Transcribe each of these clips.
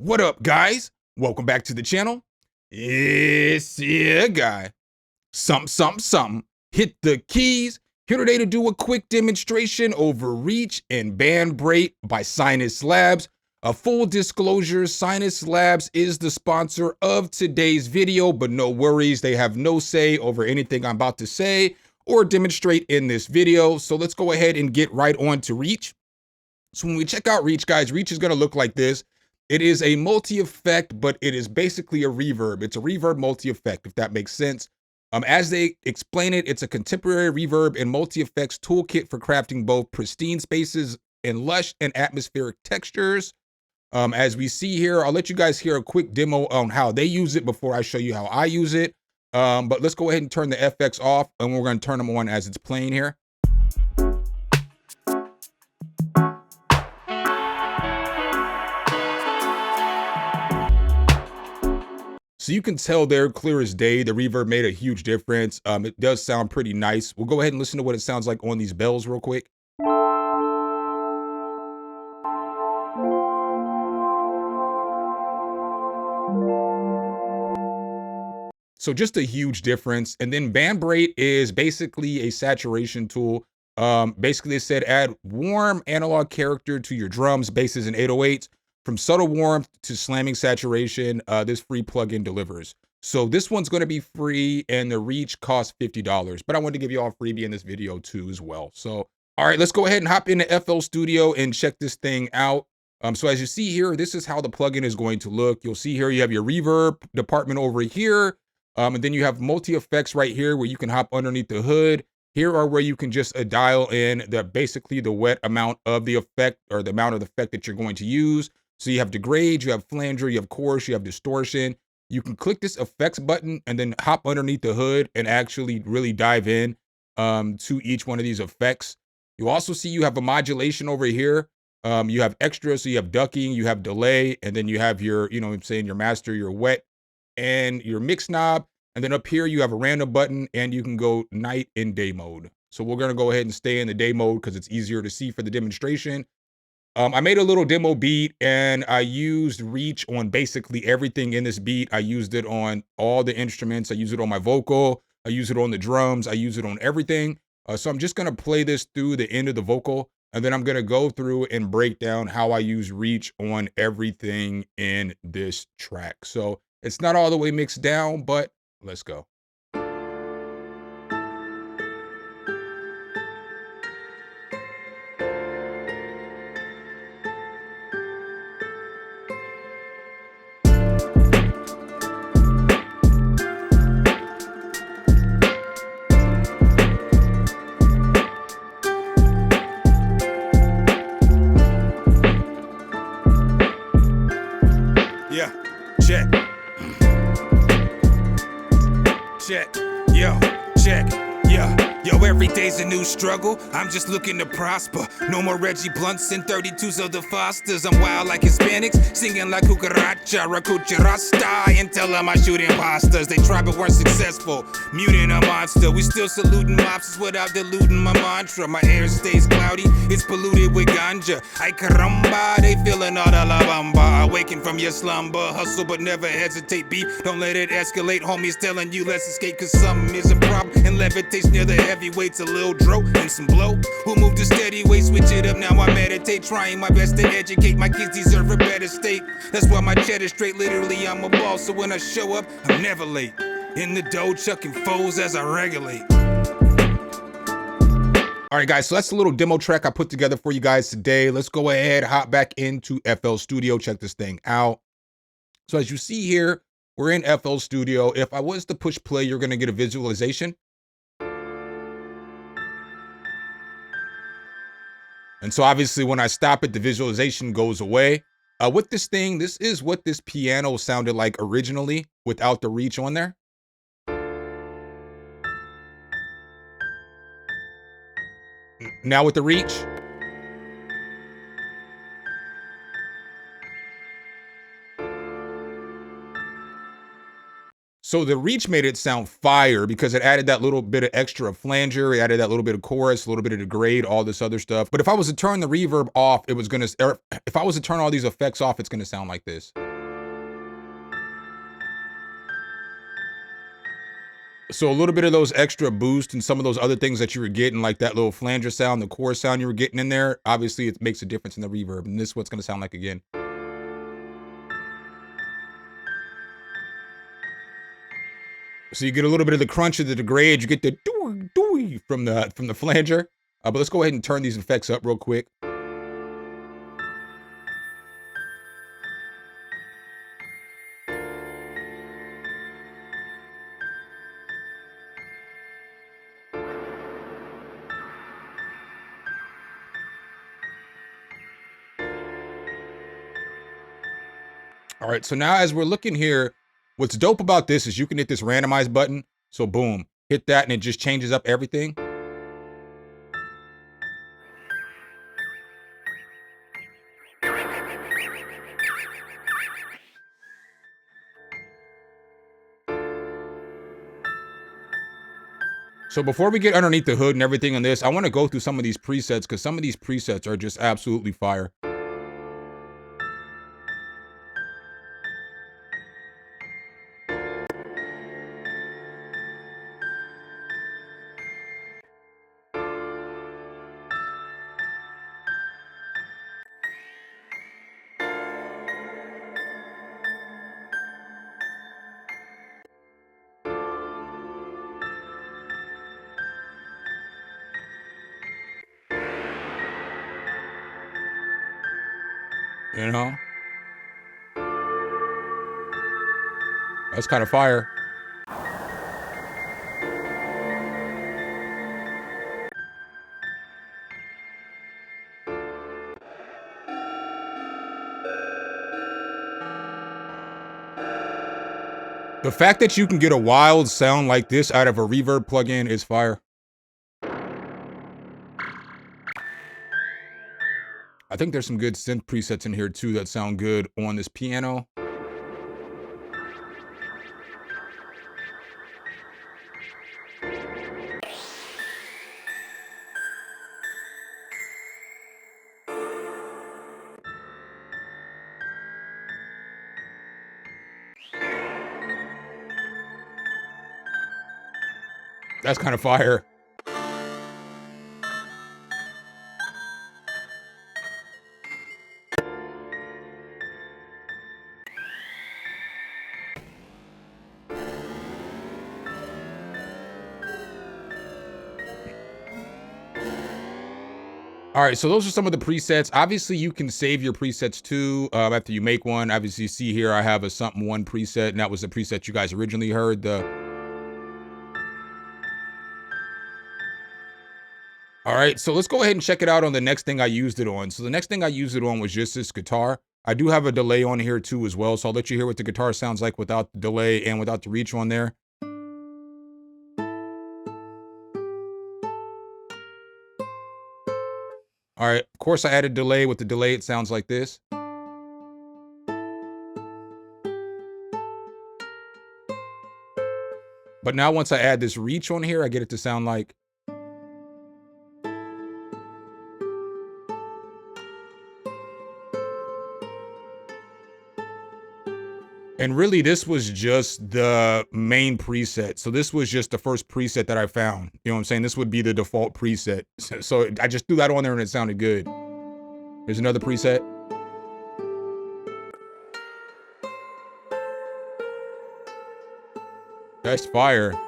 What up, guys? Welcome back to the channel. It's your guy, Something. Hit the keys. Here today to do a quick demonstration over Reach and Band Break by SinusLabs. A full disclosure, SinusLabs is the sponsor of today's video, but no worries, they have no say over anything I'm about to say or demonstrate in this video. So let's go ahead and get right on to Reach. So when we check out Reach, guys, Reach is going to look like this. It is a multi-effect, but it is basically a reverb. It's a reverb multi-effect, if that makes sense. As they explain it, it's a contemporary reverb and multi-effects toolkit for crafting both pristine spaces and lush and atmospheric textures. As we see here, I'll let you guys hear a quick demo on how they use it before I show you how I use it. But let's go ahead and turn the FX off, and we're going to turn them on as it's playing here. So you can tell there clear as day, the reverb made a huge difference. It does sound pretty nice. We'll go ahead and listen to what it sounds like on these bells real quick. So just a huge difference. And then Band Break is basically a saturation tool. Basically it said add warm analog character to your drums, basses, and 808s. From subtle warmth to slamming saturation, this free plugin delivers. So this one's going to be free, and the Reach costs $50. But I wanted to give you all a freebie in this video too as well. So, all right, let's go ahead and hop into FL Studio and check this thing out. So as you see here, this is how the plugin is going to look. You'll see here you have your reverb department over here. And then you have multi-effects right here where you can hop underneath the hood. Here are where you can just dial in basically the wet amount of the effect, or the amount of the effect that you're going to use. So you have degrade, you have flanger, you have coarse, you have distortion. You can click this effects button and then hop underneath the hood and actually really dive in to each one of these effects. You also see you have a modulation over here. You have extra, so you have ducking, you have delay, and then you have your, your master, your wet, and your mix knob. And then up here you have a random button, and you can go night and day mode. So we're going to go ahead and stay in the day mode because it's easier to see for the demonstration. I made a little demo beat, and I used Reach on basically everything in this beat. I used it on all the instruments. I used it on my vocal. I use it on the drums. I use it on everything. So I'm just going to play this through the end of the vocal, and then I'm going to go through and break down how I use Reach on everything in this track. So it's not all the way mixed down, but let's go. Yeah, check. Check, yo, check, yo, every day's a new struggle. I'm just looking to prosper. No more Reggie Blunts and 32s of the Fosters. I'm wild like Hispanics, singing like Cucaracha, Racucha Rasta, and tell them I shoot imposters. They tried but weren't successful, muting a monster. We still saluting mobsters without diluting my mantra. My air stays cloudy, it's polluted with ganja. Ay caramba, they feeling all the la bamba. Awaken from your slumber, hustle but never hesitate. Beef, don't let it escalate. Homies telling you let's escape, cause something is a problem. And levitates near the heavyweights, a little dro and some blow. Who move to steady weight, switch it up, now I meditate. Trying my best to educate, my kids deserve a better state. That's why my cheddar's straight, literally I'm a boss. So when I show up, I'm never late. In the dough, chucking foes as I regulate. All right, guys, so that's a little demo track I put together for you guys today. Let's go ahead, hop back into FL Studio, check this thing out. So as you see here, we're in FL Studio. If I was to push play, you're going to get a visualization. And so obviously when I stop it, the visualization goes away. With this thing, this is what this piano sounded like originally without the Reach on there. Now with the Reach. So the Reach made it sound fire because it added that little bit of extra flanger, it added that little bit of chorus, a little bit of degrade, all this other stuff. But if I was to turn the reverb off, it was gonna, if I was to turn all these effects off, it's gonna sound like this. So a little bit of those extra boost and some of those other things that you were getting, like that little flanger sound, the core sound you were getting in there, obviously it makes a difference in the reverb. And this is what it's going to sound like again. So you get a little bit of the crunch of the degrade, you get the doo doo from the flanger. But let's go ahead and turn these effects up real quick. All right, so now as we're looking here, what's dope about this is you can hit this randomize button. So boom, hit that and it just changes up everything. So before we get underneath the hood and everything on this, I want to go through some of these presets because some of these presets are just absolutely fire. You know? That's kind of fire. The fact that you can get a wild sound like this out of a reverb plugin is fire. I think there's some good synth presets in here too that sound good on this piano. That's kind of fire. All right, so those are some of the presets. Obviously, you can save your presets too after you make one. Obviously, you see here I have a something one preset, and that was the preset you guys originally heard. All right, so let's go ahead and check it out on the next thing I used it on. So the next thing I used it on was just this guitar. I do have a delay on here too as well, so I'll let you hear what the guitar sounds like without the delay and without the reach on there. All right, of course I added delay. With the delay, it sounds like this. But now once I add this reach on here, I get it to sound like. And really, this was just the main preset. So this was just the first preset that I found. You know what I'm saying? This would be the default preset. So I just threw that on there and it sounded good. Here's another preset. That's fire.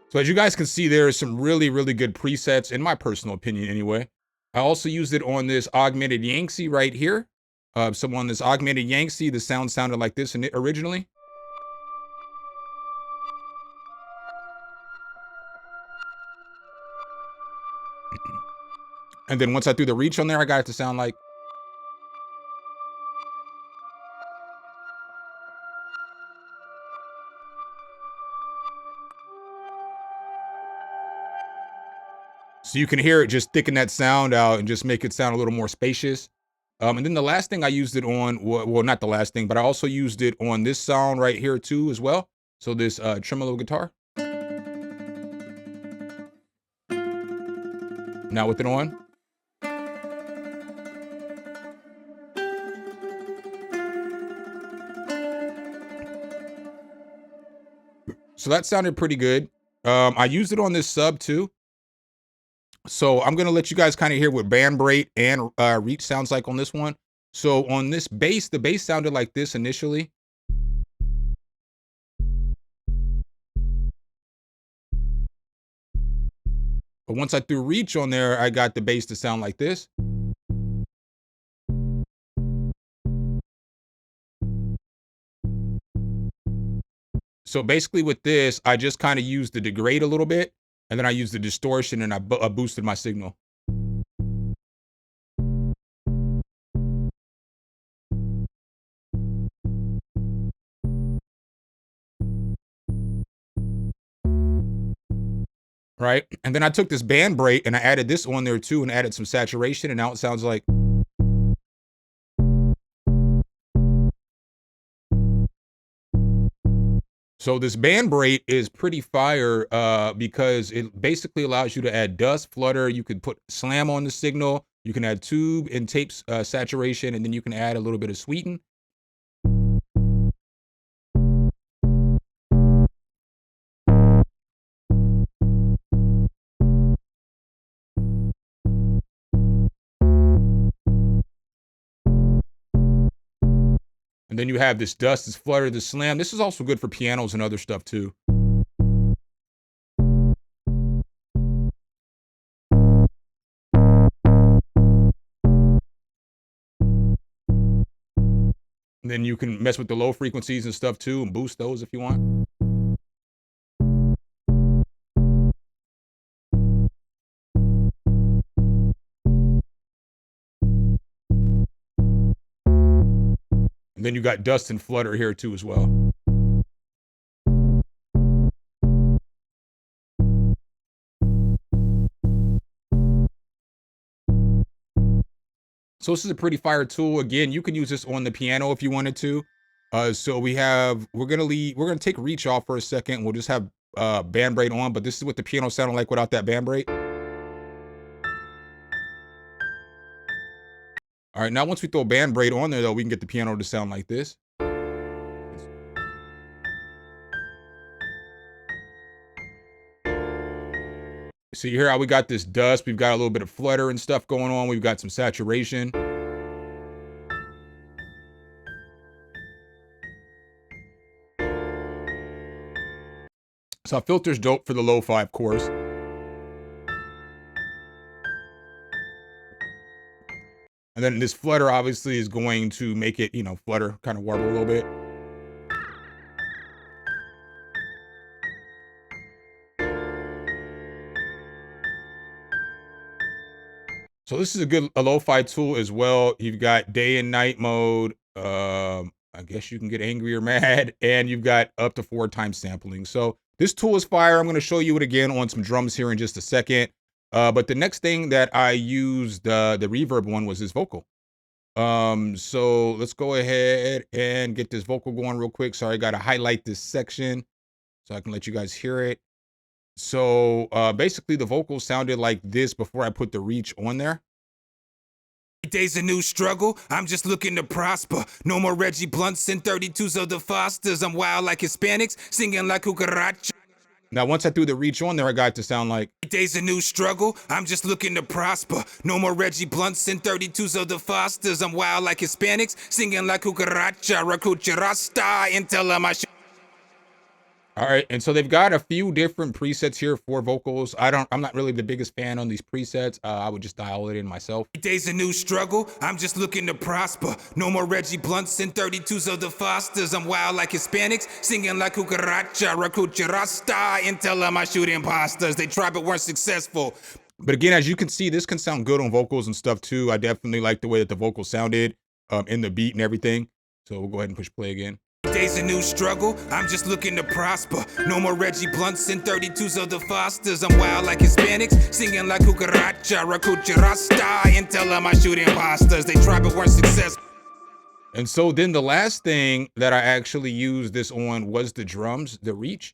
So as you guys can see, there are some really, really good presets, in my personal opinion anyway. I also used it on this augmented Yangtze right here. So on this augmented Yangtze, the sound sounded like this in it originally. And then once I threw the reach on there, I got it to sound like. So you can hear it just thicken that sound out and just make it sound a little more spacious. And then the last thing I used it on, well, not the last thing, but I also used it on this sound right here too as well. So this tremolo guitar. Now with it on. So that sounded pretty good. I used it on this sub too. So I'm gonna let you guys kind of hear what band break and reach sounds like on this one. So on this bass, the bass sounded like this initially. But once I threw reach on there, I got the bass to sound like this. So basically with this, I just kind of used the degrade a little bit, and then I used the distortion and I boosted my signal. Right? And then I took this band break and I added this on there too and added some saturation, and now it sounds like. So this band break is pretty fire because it basically allows you to add dust, flutter. You could put slam on the signal. You can add tube and tape saturation, and then you can add a little bit of sweeten. And then you have this dust, this flutter, this slam. This is also good for pianos and other stuff too. And then you can mess with the low frequencies and stuff too and boost those if you want. And then you got dust and flutter here too as well. So this is a pretty fire tool. Again, you can use this on the piano if you wanted to. So we're gonna take reach off for a second. We'll just have band break on, but this is what the piano sounded like without that band break. All right, now once we throw band break on there though, we can get the piano to sound like this. So you hear how we got this dust, we've got a little bit of flutter and stuff going on, we've got some saturation. So filter's dope for the lo-fi, of course. And then this flutter obviously is going to make it, flutter, kind of warble a little bit. So this is a lo-fi tool as well. You've got day and night mode. I guess you can get angry or mad, and you've got up to 4 times sampling. So this tool is fire. I'm going to show you it again on some drums here in just a second. But the next thing that I used, the reverb one, was this vocal. So let's go ahead and get this vocal going real quick. Sorry, I got to highlight this section so I can let you guys hear it. So basically the vocals sounded like this before I put the reach on there. Day's a new struggle, I'm just looking to prosper. No more Reggie Blunts and 32s of the Fosters. I'm wild like Hispanics, singing like cucaracha. Now, once I threw the reach on there, I got it to sound like. Day's a new struggle, I'm just looking to prosper. No more Reggie Blunts and 32s of the Fosters. I'm wild like Hispanics, singing like cucaracha. Rakucha Rasta, and tell them I should. All right, and so they've got a few different presets here for vocals. I'm not really the biggest fan on these presets. I would just dial it in myself. Day's a new struggle, I'm just looking to prosper. No more Reggie Blunts and 32s of the Fosters. I'm wild like Hispanics, singing like cucaracha. Rakucha Rasta, and tell them I shoot imposters. They tried but weren't successful. But again, as you can see, this can sound good on vocals and stuff too. I definitely like the way that the vocals sounded in the beat and everything. So we'll go ahead and push play again. Day's a new struggle, I'm just looking to prosper. No more Reggie Blunts and 32s of the Fosters. I'm wild like Hispanics, singing like cucaracha. Rakucha Rasta, and tell them I shoot imposters. They tried but weren't successful. And so then the last thing that I actually used this on was the drums, the reach.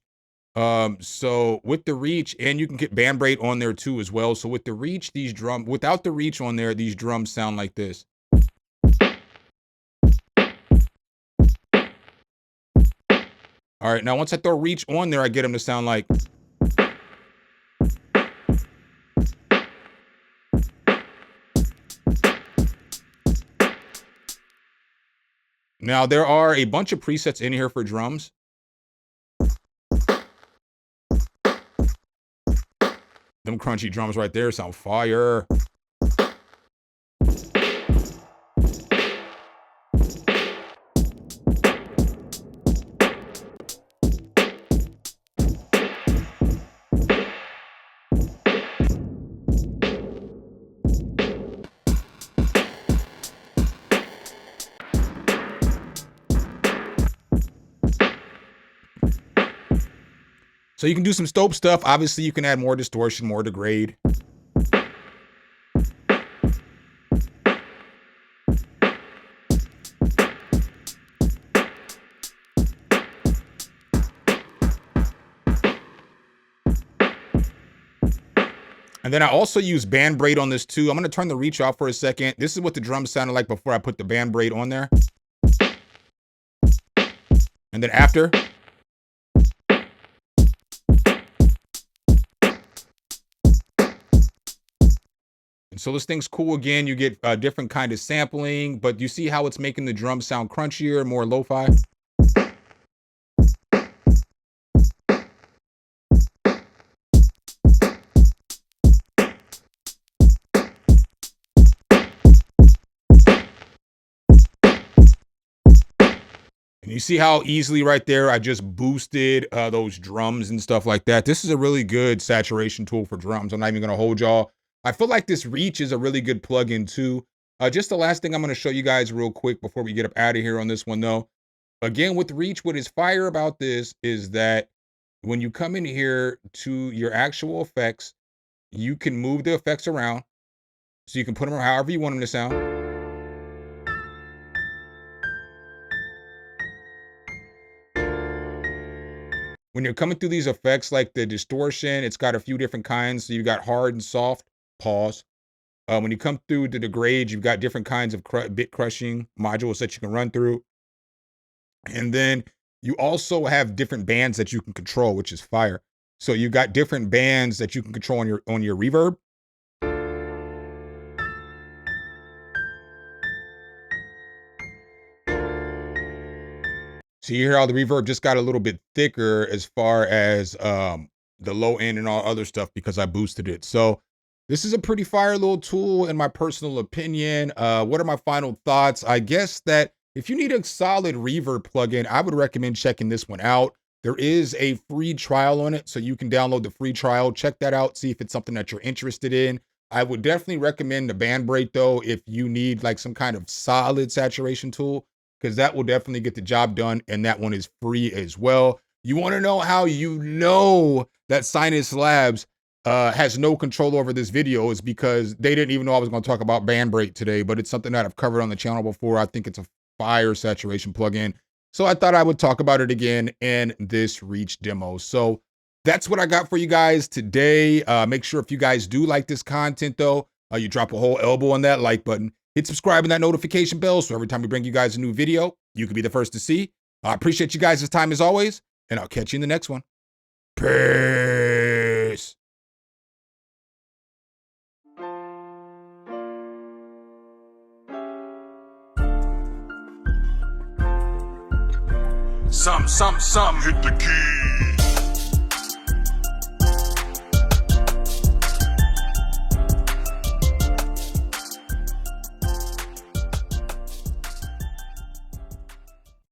So with the reach, and you can get band break on there too as well. So with the reach, without the reach on there, these drums sound like this. All right, now once I throw reach on there, I get them to sound like. Now there are a bunch of presets in here for drums. Them crunchy drums right there sound fire. So you can do some stope stuff. Obviously, you can add more distortion, more degrade. And then I also use band braid on this too. I'm gonna turn the reach off for a second. This is what the drums sounded like before I put the band braid on there. And then after. And so this thing's cool again. You get a different kind of sampling, but you see how it's making the drums sound crunchier, more lo-fi. And you see how easily right there, I just boosted those drums and stuff like that. This is a really good saturation tool for drums. I'm not even gonna hold y'all. I feel like this reach is a really good plugin too. Just the last thing I'm gonna show you guys real quick before we get up out of here on this one though. Again, with reach, what is fire about this is that when you come in here to your actual effects, you can move the effects around. So you can put them however you want them to sound. When you're coming through these effects, like the distortion, it's got a few different kinds. So you got hard and soft, pause. When you come through the degrade, you've got different kinds of bit crushing modules that you can run through. And then you also have different bands that you can control, which is fire. So you got different bands that you can control on your reverb. So you hear how the reverb just got a little bit thicker as far as the low end and all other stuff because I boosted it. So this is a pretty fire little tool in my personal opinion. What are my final thoughts? I guess that if you need a solid reverb plugin, I would recommend checking this one out. There is a free trial on it, so you can download the free trial. Check that out, see if it's something that you're interested in. I would definitely recommend the band braid though if you need like some kind of solid saturation tool, because that will definitely get the job done, and that one is free as well. You want to know how you know that SinusLabs has no control over this video is because they didn't even know I was going to talk about band braid today, but it's something that I've covered on the channel before. I think it's a fire saturation plugin. So I thought I would talk about it again in this reach demo. So that's what I got for you guys today. Make sure if you guys do like this content though, you drop a whole elbow on that like button. Hit subscribe and that notification bell so every time we bring you guys a new video, you can be the first to see. I appreciate you guys' time as always, and I'll catch you in the next one. Peace. Some, hit the key.